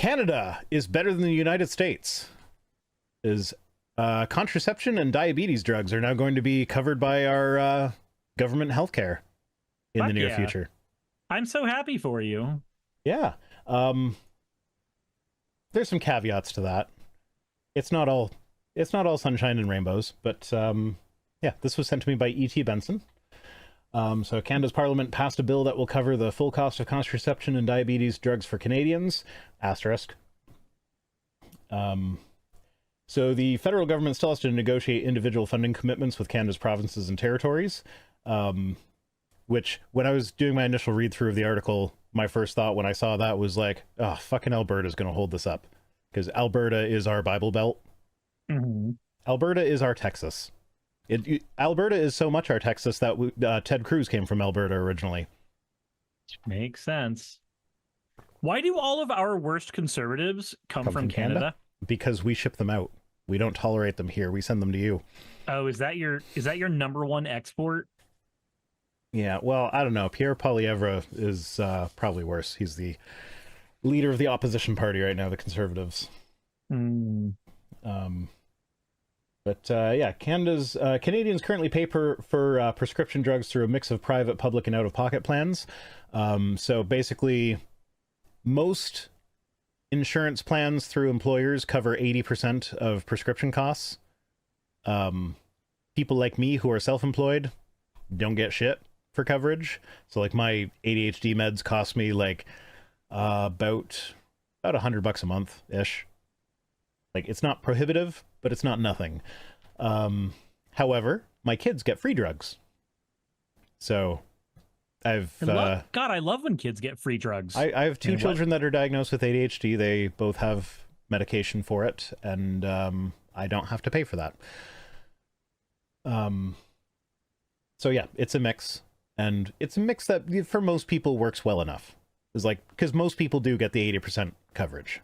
Canada is better than the United States. Contraception and diabetes drugs are now going to be covered by our government healthcare in the near future. I'm so happy for you. Yeah. There's some caveats to that. It's not all sunshine and rainbows, but yeah, this was sent to me by E.T. Benson. So Canada's Parliament passed a bill that will cover the full cost of contraception and diabetes drugs for Canadians. Asterisk. So the federal government still has to negotiate individual funding commitments with Canada's provinces and territories, which, when I was doing my initial read-through of the article, my first thought when I saw that was like, oh, fucking Alberta's going to hold this up. Because Alberta is our Bible Belt. Mm-hmm. Alberta is our Texas. Alberta is so much our Texas that Ted Cruz came from Alberta originally. Makes sense. Why do all of our worst conservatives come from Canada? Because we ship them out. We don't tolerate them here. We send them to you. Oh, is that your number one export? Yeah, well, I don't know. Pierre Poilievre is probably worse. He's the leader of the opposition party right now, the Conservatives. Mm. Yeah, Canadians currently pay for prescription drugs through a mix of private, public, and out-of-pocket plans. So basically, most insurance plans through employers cover 80% of prescription costs. People like me who are self-employed don't get shit for coverage. So like my ADHD meds cost me like about $100 a month ish. Like, it's not prohibitive, but it's not nothing. However, my kids get free drugs. So I love when kids get free drugs. I have two children that are diagnosed with ADHD. They both have medication for it, and I don't have to pay for that. So yeah, it's a mix, and it's a mix that for most people works well enough. It's like, because most people do get the 80% coverage.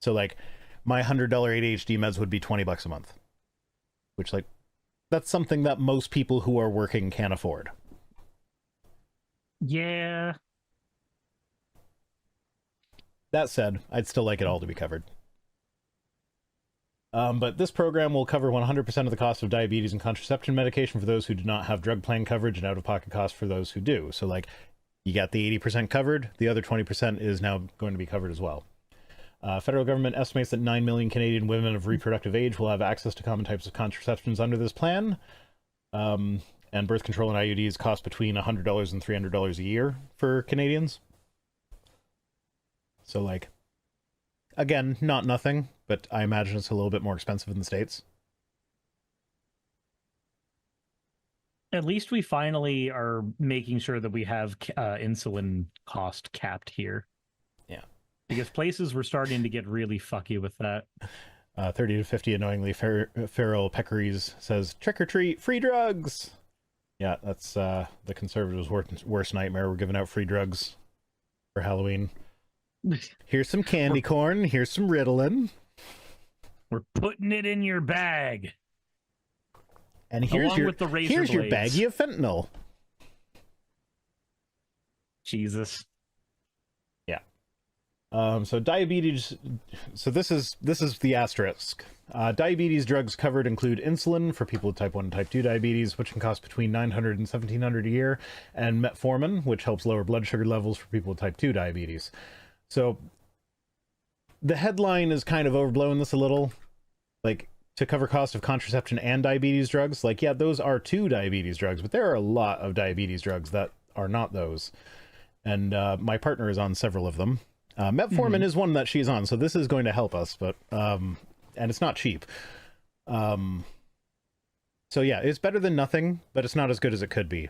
So like, my $100 ADHD meds would be $20 a month, which, like, that's something that most people who are working can afford. Yeah. That said, I'd still like it all to be covered. But this program will cover 100% of the cost of diabetes and contraception medication for those who do not have drug plan coverage, and out-of-pocket costs for those who do. So, like, you got the 80% covered, the other 20% is now going to be covered as well. Federal government estimates that 9 million Canadian women of reproductive age will have access to common types of contraceptions under this plan. And birth control and IUDs cost between $100 and $300 a year for Canadians. So, like, again, not nothing, but I imagine it's a little bit more expensive in the States. At least we finally are making sure that we have insulin cost capped here. Yeah. Because places were starting to get really fucky with that. 30 to 50 annoyingly feral peccaries says, trick or treat, free drugs! Yeah, that's the Conservatives' worst nightmare. We're giving out free drugs for Halloween. Here's some candy corn. Here's some Ritalin. We're putting it in your bag. And here's your baggie of fentanyl. Jesus. Yeah. So diabetes. So this is the asterisk. Diabetes drugs covered include insulin for people with type 1 and type 2 diabetes, which can cost between $900 and $1,700 a year, and metformin, which helps lower blood sugar levels for people with type 2 diabetes. So the headline is kind of overblowing this a little, like, to cover cost of contraception and diabetes drugs. Like, yeah, those are 2 diabetes drugs, but there are a lot of diabetes drugs that are not those. And my partner is on several of them. Metformin is one that she's on, so this is going to help us, but and it's not cheap. So yeah, it's better than nothing, but it's not as good as it could be.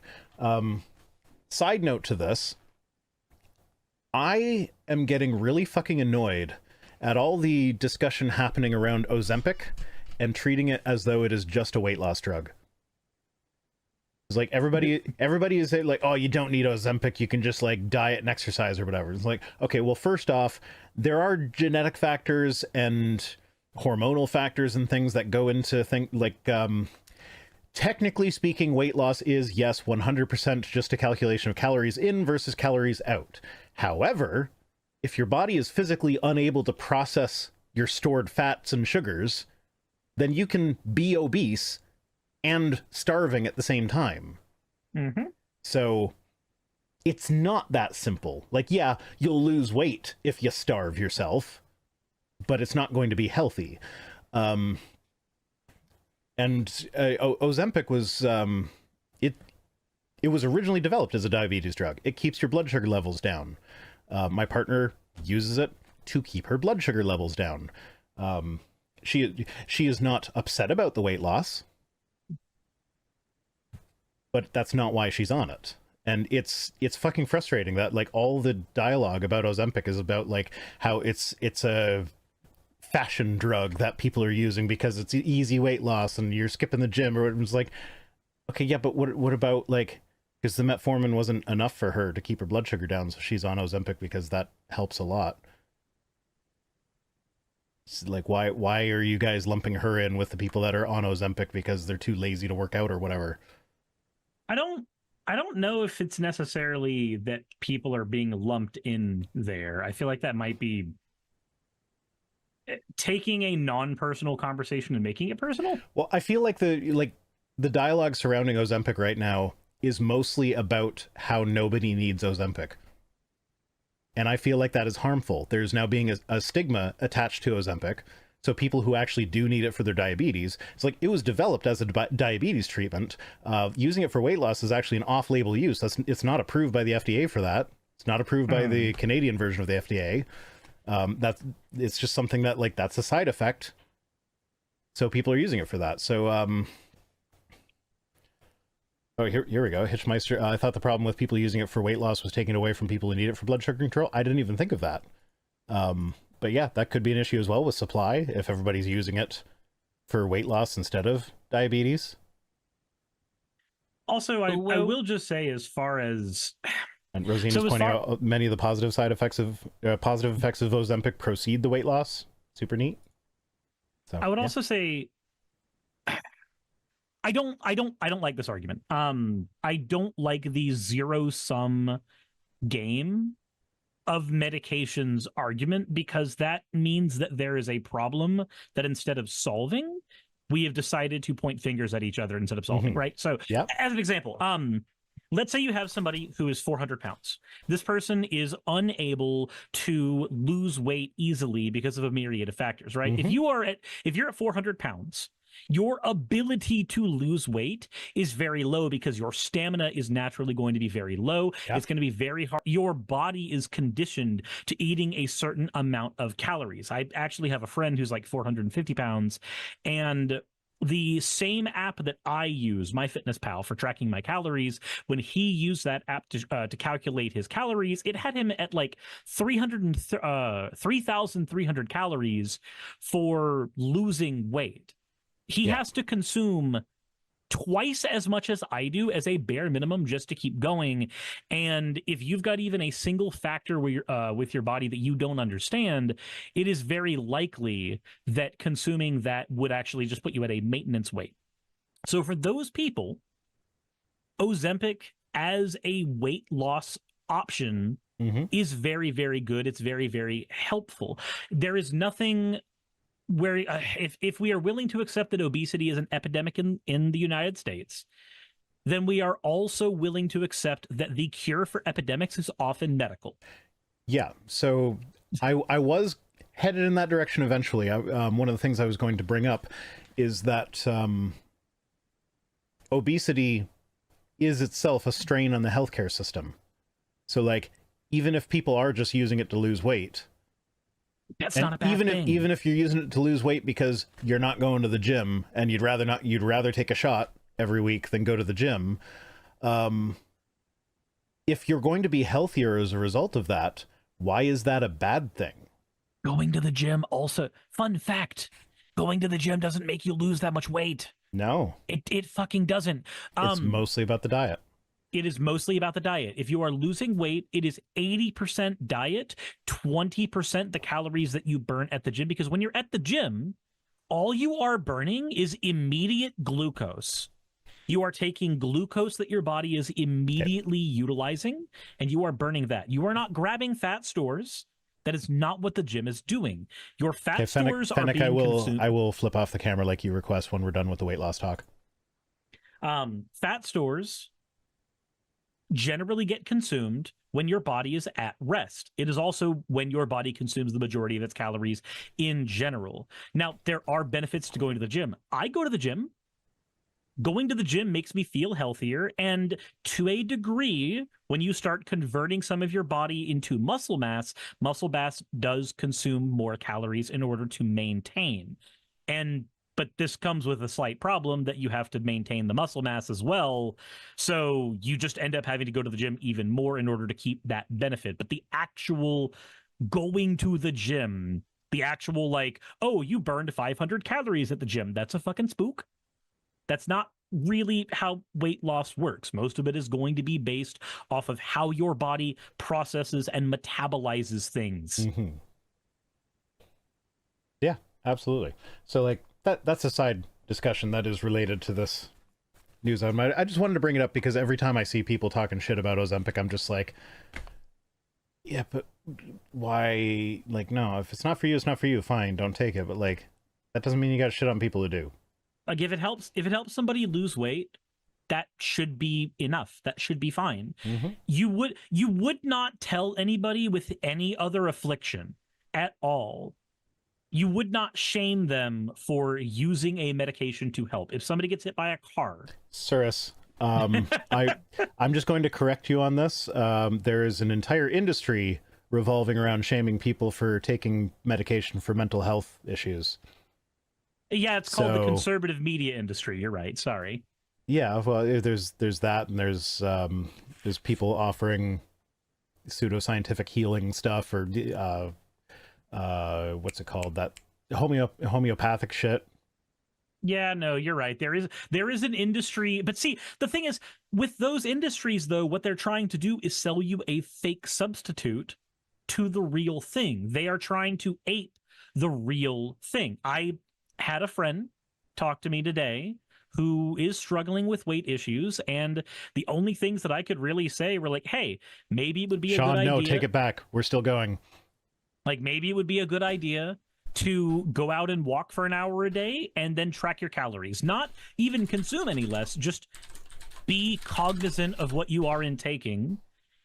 Side note to this, I am getting really fucking annoyed at all the discussion happening around Ozempic and treating it as though it is just a weight loss drug. It's like everybody is like, oh, you don't need Ozempic, you can just like diet and exercise or whatever. It's like, okay, well, first off, there are genetic factors and hormonal factors and things that go into technically speaking, weight loss is, yes, 100% just a calculation of calories in versus calories out. However, if your body is physically unable to process your stored fats and sugars, then you can be obese and starving at the same time. Mm-hmm. So it's not that simple. Like, yeah, you'll lose weight if you starve yourself, but it's not going to be healthy. And Ozempic was it was originally developed as a diabetes drug. It keeps your blood sugar levels down. My partner uses it to keep her blood sugar levels down. She is not upset about the weight loss, but that's not why she's on it. And it's fucking frustrating that like all the dialogue about Ozempic is about like how it's a fashion drug that people are using because it's easy weight loss and you're skipping the gym, or it was like, okay, yeah, but what about like, because the metformin wasn't enough for her to keep her blood sugar down, so she's on Ozempic because that helps a lot. It's like, why are you guys lumping her in with the people that are on Ozempic because they're too lazy to work out or whatever? I don't know if it's necessarily that people are being lumped in there. I feel like that might be taking a non-personal conversation and making it personal. Well, I feel like the dialogue surrounding Ozempic right now is mostly about how nobody needs Ozempic. And I feel like that is harmful. There's now being a stigma attached to Ozempic. So people who actually do need it for their diabetes, it's like it was developed as a diabetes treatment. Using it for weight loss is actually an off-label use. It's not approved by the FDA for that. It's not approved by the Canadian version of the FDA. It's just something that like that's a side effect. So people are using it for that. So oh, here we go. Hitchmeister. I thought the problem with people using it for weight loss was taking it away from people who need it for blood sugar control. I didn't even think of that. But yeah, that could be an issue as well with supply if everybody's using it for weight loss instead of diabetes. Also, I will just say, as far as and Rosina's pointing out many of the positive effects of Ozempic precede the weight loss. Super neat. So, I would also say I don't like this argument. I don't like the zero-sum game of medications argument, because that means that there is a problem that instead of solving, we have decided to point fingers at each other instead of solving, right? So as an example, let's say you have somebody who is 400 pounds. This person is unable to lose weight easily because of a myriad of factors, right? If you're at 400 pounds, your ability to lose weight is very low because your stamina is naturally going to be very low. It's going to be very hard. Your body is conditioned to eating a certain amount of calories. I actually have a friend who's like 450 pounds, and the same app that I use, MyFitnessPal, for tracking my calories, when he used that app to calculate his calories, it had him at like 3,300 calories for losing weight. He has to consume twice as much as I do as a bare minimum just to keep going. And if you've got even a single factor where you're, with your body that you don't understand, it is very likely that consuming that would actually just put you at a maintenance weight. So for those people, Ozempic as a weight loss option is very, very good. It's very, very helpful. There is nothing where if we are willing to accept that obesity is an epidemic in the United States, then we are also willing to accept that the cure for epidemics is often medical. Yeah, so I was headed in that direction eventually. One of the things I was going to bring up is that obesity is itself a strain on the healthcare system. So like, even if people are just using it to lose weight, that's not a bad thing. Even if you're using it to lose weight because you're not going to the gym and you'd rather take a shot every week than go to the gym. If you're going to be healthier as a result of that, why is that a bad thing? Going to the gym also, fun fact, going to the gym doesn't make you lose that much weight. No. It fucking doesn't. It's mostly about the diet. It is mostly about the diet. If you are losing weight, it is 80% diet, 20% the calories that you burn at the gym. Because when you're at the gym, all you are burning is immediate glucose. You are taking glucose that your body is immediately utilizing, and you are burning that. You are not grabbing fat stores. That is not what the gym is doing. Your fat Okay, stores are Fennec, being consumed. I will flip off the camera like you request when we're done with the weight loss talk. Fat stores generally get consumed when your body is at rest. It is also when your body consumes the majority of its calories in general. Now, there are benefits to going to the gym. I go to the gym. Going to the gym makes me feel healthier, and to a degree, when you start converting some of your body into muscle mass does consume more calories in order to maintain. But this comes with a slight problem that you have to maintain the muscle mass as well. So you just end up having to go to the gym even more in order to keep that benefit. But the actual going to the gym, the actual like, oh, you burned 500 calories at the gym, that's a fucking spook. That's not really how weight loss works. Most of it is going to be based off of how your body processes and metabolizes things. Mm-hmm. Yeah, absolutely. So like that's a side discussion that is related to this news item. I just wanted to bring it up because every time I see people talking shit about Ozempic, I'm just like, yeah, but why? Like, no, if it's not for you, it's not for you. Fine, don't take it. But like, that doesn't mean you got to shit on people who do. Like if it helps somebody lose weight, that should be enough. That should be fine. Mm-hmm. You would not tell anybody with any other affliction at all. You would not shame them for using a medication to help. If somebody gets hit by a car, Suris, I'm just going to correct you on this. There is an entire industry revolving around shaming people for taking medication for mental health issues. Yeah, it's called the conservative media industry. You're right. Sorry. Yeah, well, there's that, and there's people offering pseudoscientific healing stuff, or what's it called? That homeopathic shit. Yeah, no, you're right. There is an industry, but see, the thing is, with those industries, though, what they're trying to do is sell you a fake substitute to the real thing. They are trying to ape the real thing. I had a friend talk to me today who is struggling with weight issues, and the only things that I could really say were like, hey, maybe it would be a good idea. Sean, no, take it back. We're still going. Like, maybe it would be a good idea to go out and walk for an hour a day and then track your calories. Not even consume any less, just be cognizant of what you are intaking,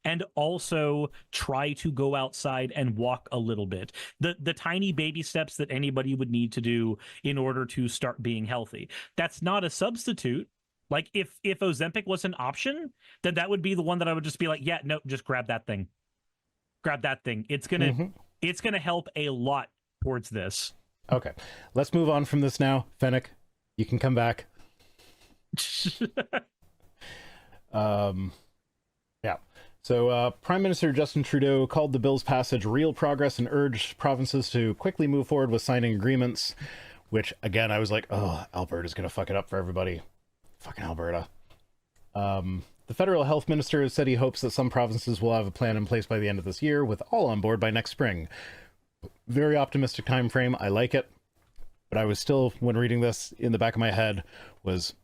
and also try to go outside and walk a little bit. The tiny baby steps that anybody would need to do in order to start being healthy. That's not a substitute. Like if Ozempic was an option, then that would be the one that I would just be like, yeah, no, just grab that thing. Grab that thing. It's gonna help a lot towards this. Okay, let's move on from this now. Fennec, you can come back. Yeah. So Prime Minister Justin Trudeau called the bill's passage real progress and urged provinces to quickly move forward with signing agreements, which, again, I was like, oh, Alberta's going to fuck it up for everybody. Fucking Alberta. The federal health minister has said he hopes that some provinces will have a plan in place by the end of this year, with all on board by next spring. Very optimistic time frame. I like it. But I was still, when reading this, in the back of my head was,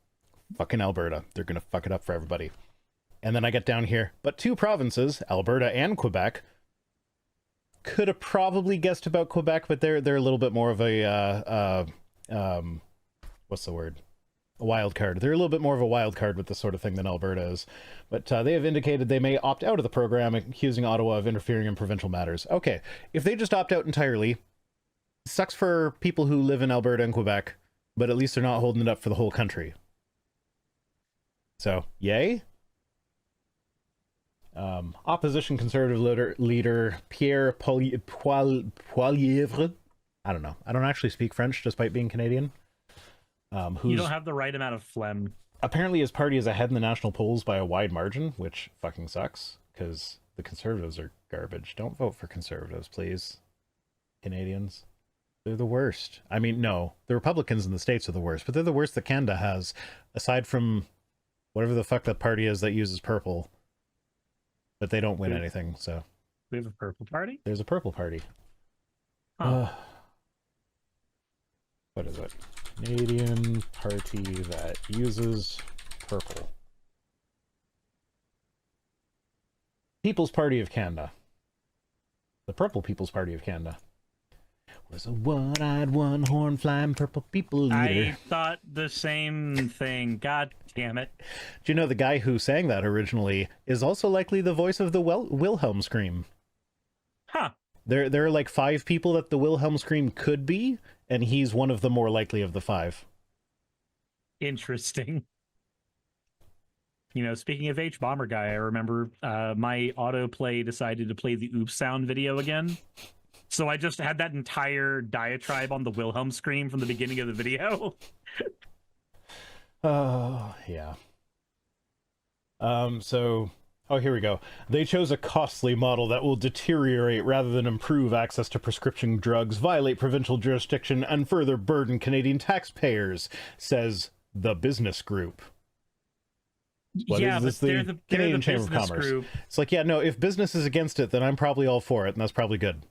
fucking Alberta. They're going to fuck it up for everybody. And then I get down here, but two provinces, Alberta and Quebec, could have probably guessed about Quebec, but they're a little bit more of a what's the word? A wild card. They're a little bit more of a wild card with this sort of thing than Alberta is. But they have indicated they may opt out of the program, accusing Ottawa of interfering in provincial matters. Okay, if they just opt out entirely, sucks for people who live in Alberta and Quebec, but at least they're not holding it up for the whole country. So, yay? Opposition Conservative leader Pierre Poilievre, I don't know. I don't actually speak French despite being Canadian. You don't have the right amount of phlegm. Apparently his party is ahead in the national polls by a wide margin, which fucking sucks, because the Conservatives are garbage. Don't vote for Conservatives, please. Canadians. They're the worst. I mean, no, the Republicans in the States are the worst, but they're the worst that Canada has, aside from whatever the fuck that party is that uses purple. But they don't win anything, so. We have a purple party? There's a purple party. Huh. What is it? Canadian party that uses purple. People's Party of Canada. The Purple People's Party of Canada was a one-eyed, one-horn, flying purple people eater. I thought the same thing. God damn it. Do you know the guy who sang that originally is also likely the voice of the Wilhelm scream? Huh. There are like 5 people that the Wilhelm scream could be, and he's one of the more likely of the 5. Interesting. You know, speaking of H-Bomber Guy, I remember my autoplay decided to play the oops sound video again. So I just had that entire diatribe on the Wilhelm scream from the beginning of the video. Oh, yeah. Oh, here we go. They chose a costly model that will deteriorate rather than improve access to prescription drugs, violate provincial jurisdiction, and further burden Canadian taxpayers, says the business group. Yeah, but they're the Canadian Chamber of business Commerce. group. It's like, yeah, no, if business is against it, then I'm probably all for it, and that's probably good.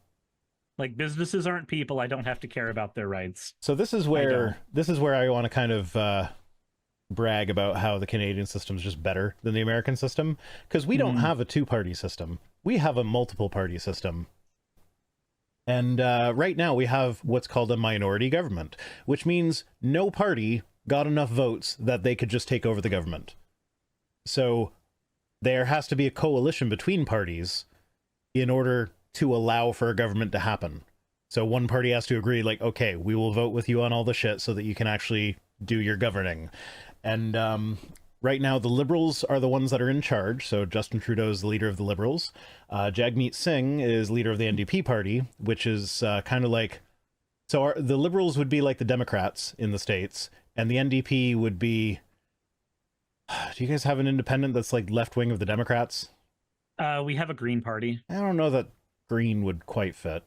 Like, businesses aren't people. I don't have to care about their rights. So this is where I want to kind of brag about how the Canadian system is just better than the American system, because we don't have a 2-party system. We have a multiple-party system. And right now we have what's called a minority government, which means no party got enough votes that they could just take over the government. So there has to be a coalition between parties in order to allow for a government to happen. So one party has to agree, like, okay, we will vote with you on all the shit so that you can actually do your governing. And right now the Liberals are the ones that are in charge. So Justin Trudeau is the leader of the Liberals. Jagmeet Singh is leader of the NDP party, which is kind of like... So the Liberals would be like the Democrats in the States, and the NDP would be... Do you guys have an independent that's like left wing of the Democrats? We have a Green Party. I don't know that Green would quite fit.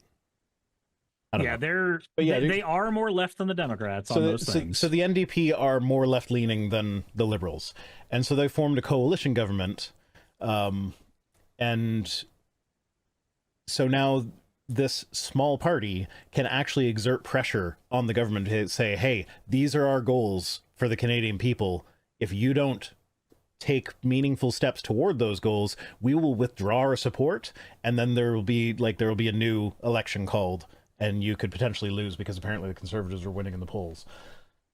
I don't know. They are more left than the Democrats on those things. So the NDP are more left-leaning than the Liberals. And so they formed a coalition government. And so now this small party can actually exert pressure on the government to say, hey, these are our goals for the Canadian people. If you don't take meaningful steps toward those goals, we will withdraw our support, and then there will be a new election called, and you could potentially lose because apparently the Conservatives are winning in the polls.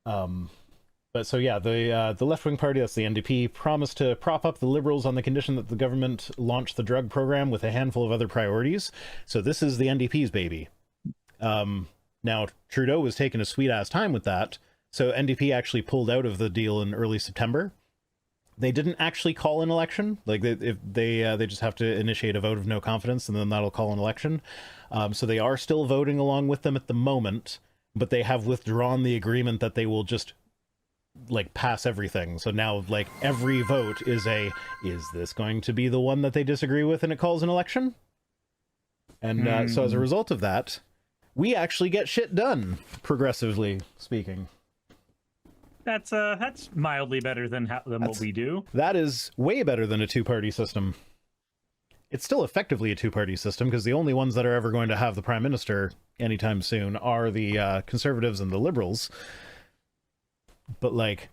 But so yeah, the left-wing party, that's the NDP, promised to prop up the Liberals on the condition that the government launch the drug program with a handful of other priorities. So this is the NDP's baby. Now Trudeau was taking a sweet-ass time with that. So NDP actually pulled out of the deal in early September. They didn't actually call an election. Like they just have to initiate a vote of no confidence, and then that'll call an election. So they are still voting along with them at the moment, but they have withdrawn the agreement that they will just like pass everything. So now like every vote is this going to be the one that they disagree with, and it calls an election? And so as a result of that, we actually get shit done, progressively speaking. That's mildly better than what we do. That is way better than a 2-party system. It's still effectively a 2-party system, because the only ones that are ever going to have the Prime Minister anytime soon are the Conservatives and the Liberals. But like,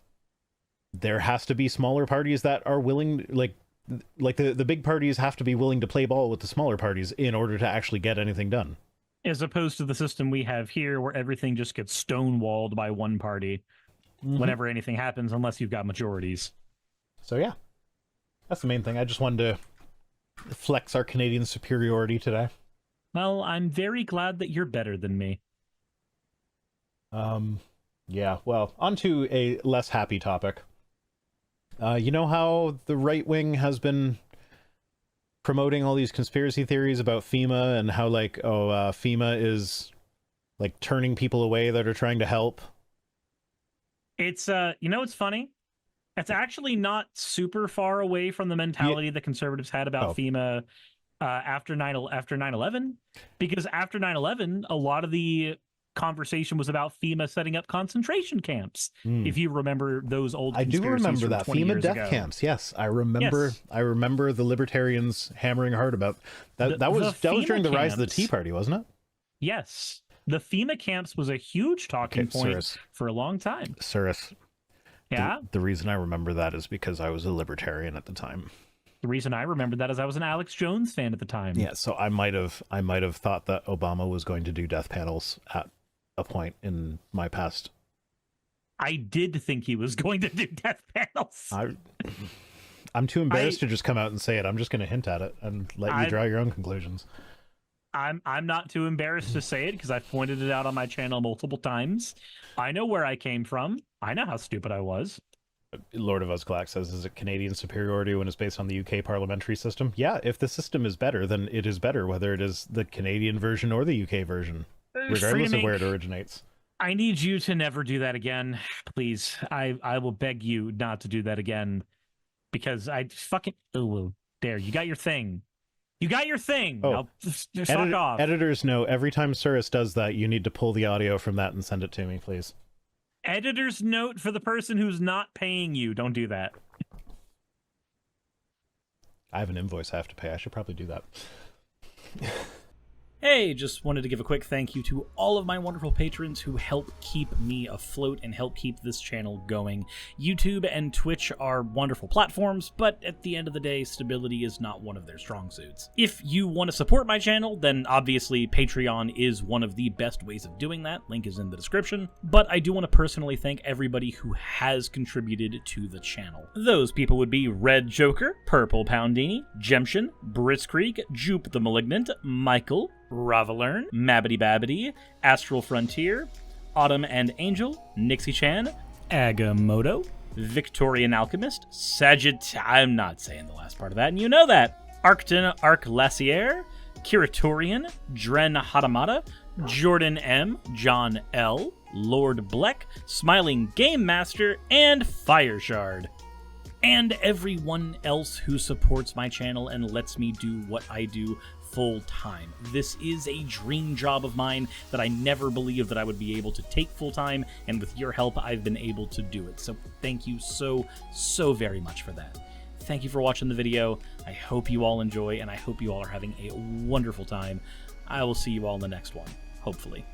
there has to be smaller parties that are willing, like the big parties have to be willing to play ball with the smaller parties in order to actually get anything done. As opposed to the system we have here, where everything just gets stonewalled by one party whenever anything happens, unless you've got majorities. So yeah, that's the main thing. I just wanted to flex our Canadian superiority today. Well, I'm very glad that you're better than me. Yeah, well, on to a less happy topic. You know how the right wing has been promoting all these conspiracy theories about FEMA, and how like, FEMA is like turning people away that are trying to help? It's it's funny. It's actually not super far away from the mentality the Conservatives had about FEMA after 9/11, because after 9/11, a lot of the conversation was about FEMA setting up concentration camps. If you remember those old conspiracies, I do remember that FEMA death ago. Camps. Yes, I remember. Yes. I remember the libertarians hammering hard about that. That was during the rise of the Tea Party, wasn't it? Yes. The FEMA camps was a huge talking point Suris. For a long time. Suris. Yeah? The reason I remember that is because I was a libertarian at the time. The reason I remembered that is I was an Alex Jones fan at the time. Yeah, so I might have thought that Obama was going to do death panels at a point in my past. I did think he was going to do death panels. I'm too embarrassed to just come out and say it. I'm just going to hint at it and let you draw your own conclusions. I'm not too embarrassed to say it because I've pointed it out on my channel multiple times. I know where I came from. I know how stupid I was. Lord of Uzclack says, is it Canadian superiority when it's based on the UK parliamentary system? Yeah, if the system is better, then it is better, whether it is the Canadian version or the UK version, regardless of where it originates. I need you to never do that again, please. I will beg you not to do that again, because I fucking... Oh, there, you got your thing. You got your thing. Oh, I'll just fuck off. Editors know every time Suris does that, you need to pull the audio from that and send it to me, please. Editor's note for the person who's not paying you. Don't do that. I have an invoice I have to pay. I should probably do that. Hey, just wanted to give a quick thank you to all of my wonderful patrons who help keep me afloat and help keep this channel going. YouTube and Twitch are wonderful platforms, but at the end of the day, stability is not one of their strong suits. If you want to support my channel, then obviously Patreon is one of the best ways of doing that. Link is in the description. But I do want to personally thank everybody who has contributed to the channel. Those people would be Red Joker, Purple Poundini, Jemshin, Britzkrieg, Jupe the Malignant, Michael, Ravalern, Mabbity Babbity, Astral Frontier, Autumn and Angel, Nixie Chan, Agamotto, Victorian Alchemist, I'm not saying the last part of that, and you know that, Arcton Arclacier, Kiratorian, Dren Hadamata, Jordan M, John L, Lord Bleck, Smiling Game Master, and Fireshard. And everyone else who supports my channel and lets me do what I do full time. This is a dream job of mine that I never believed that I would be able to take full time, and with your help, I've been able to do it. So thank you so very much for that. Thank you for watching the video. I hope you all enjoy, and I hope you all are having a wonderful time. I will see you all in the next one, hopefully.